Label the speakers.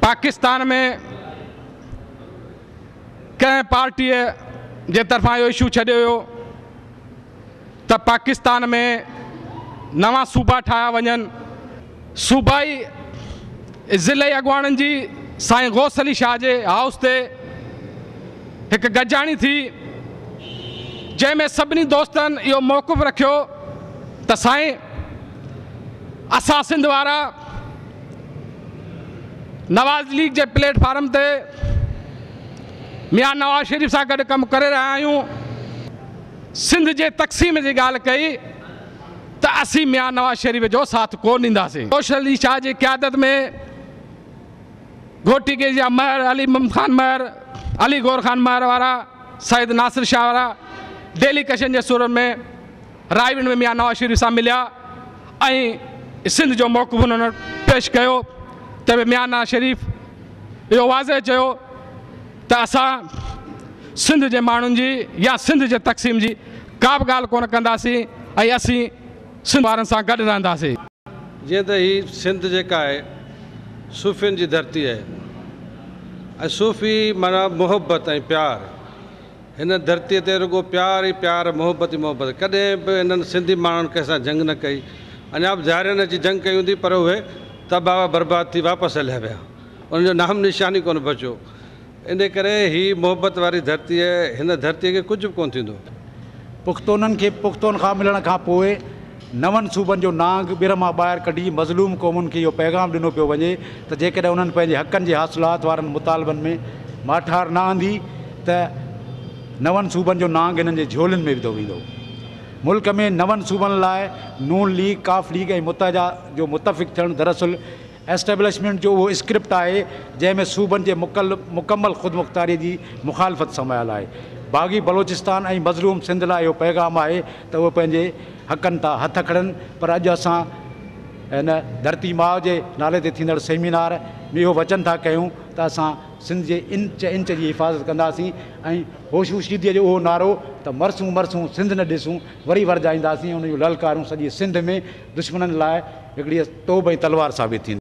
Speaker 1: पाकिस्तान में कंहिं पार्टीअ जे तरफ़ां इहो इशू छॾियो हुयो त पाकिस्तान में नवां सूबा ठाहिया वञनि। सूबाई ज़िले अॻुवाणनि जी साईं गौस अली शाह जे हाउस ते हिकु गॾिजाणी थी, जंहिंमें सभिनी दोस्तनि इहो मौक़िफ़ रखियो त साईं असां सिंध वारा नवाज़ लीग जे प्लेटफार्म ते मियां नवाज़ शरीफ़ सां गॾु कमु करे रहिया आहियूं। सिंध जे तक़सीम जी ॻाल्हि कई त असीं मियां नवाज़ शरीफ़ जो साथ कोन ॾींदासीं। गौस अली शाह जी क़यादत में घोटी के जा महर अली खान महर, अली गौर खान महर वारा, सईद नासिर शाह वारा डेलीकेशन जे सूरत में रायविंड में मियां नवाज़ शरीफ़ सां मिलिया ऐं सिंध जो मौक़िफ़ हुननि पेश कयो त मियां नवाज़ शरीफ़ इहो वाज़े चयो त असां सिंध जे माण्हुनि जी या सिंध जे तक़सीम जी का बि ॻाल्हि कोन कंदासीं ऐं असीं सिंध वारनि सां गॾु रहंदासीं।
Speaker 2: जीअं त हीअ सिंध जेका आहे सूफ़ियुनि जी धरती आहे ऐं सूफ़ी माना मुहबत ऐं प्यारु। हिन धरतीअ ते रुॻो प्यार ई प्यार, मुहबत ई मुहबत। कॾहिं बि हिननि सिंधी माण्हुनि कंहिंसां जंग न कई। अञा बि ज़ाहिरनि अची जंग कई हूंदी पर उहे तबाह बर्बाद थी वापसि हलिया विया, उनजो नाम निशानी कोन बचियो। इन करे हीअ मुहबत वारी धरती आहे, हिन धरतीअ खे कुझु बि कोन थींदो।
Speaker 3: पुख़्तूननि खे पुख़्तून खां मिलण खां पोइ नवनि सूबनि जो नांग ॿीहर मां ॿाहिरि कढी मज़लूम क़ौमुनि खे इहो पैगाम ॾिनो पियो वञे त जेकॾहिं उन्हनि पंहिंजे हक़नि जे हासिलात वारनि मुतालबनि में माठार न आंदी त नवनि सूबनि जो नांग हिननि जे झोलियुनि में विधो वेंदो। मुल्क में नवनि सूबनि लाइ नून लीग, काफ लीग ऐं मुतहदा जो मुतफ़िक़ थियणु दरअसल एस्टेब्लिशमेंट जो उहो स्क्रिप्ट आहे जंहिंमें सूबनि जे मुकमल ख़ुदमुख़्तारी जी मुखालफ़त समायल आहे। बाग़ी बलोचिस्तान ऐं मज़लूम सिंध लाइ इहो पैगाम आहे त उहे पंहिंजे हक़नि तां हथ खणनि। पर अॼु असां हिन धरती माउ जे नाले ते थींदड़ सेमिनार में इहो वचन था कयूं त असां सिंध जे इंच इंच जी हिफ़ाज़त कंदासीं ऐं होशूशीदीअ जो उहो नारो त मरसूं मरसूं सिंध न ॾिसूं वरी वरजाईंदासीं। उन जूं ललकारूं सॼी सिंध में दुश्मननि लाइ हिकिड़ी तोब ऐं तलवार साबित थींदी।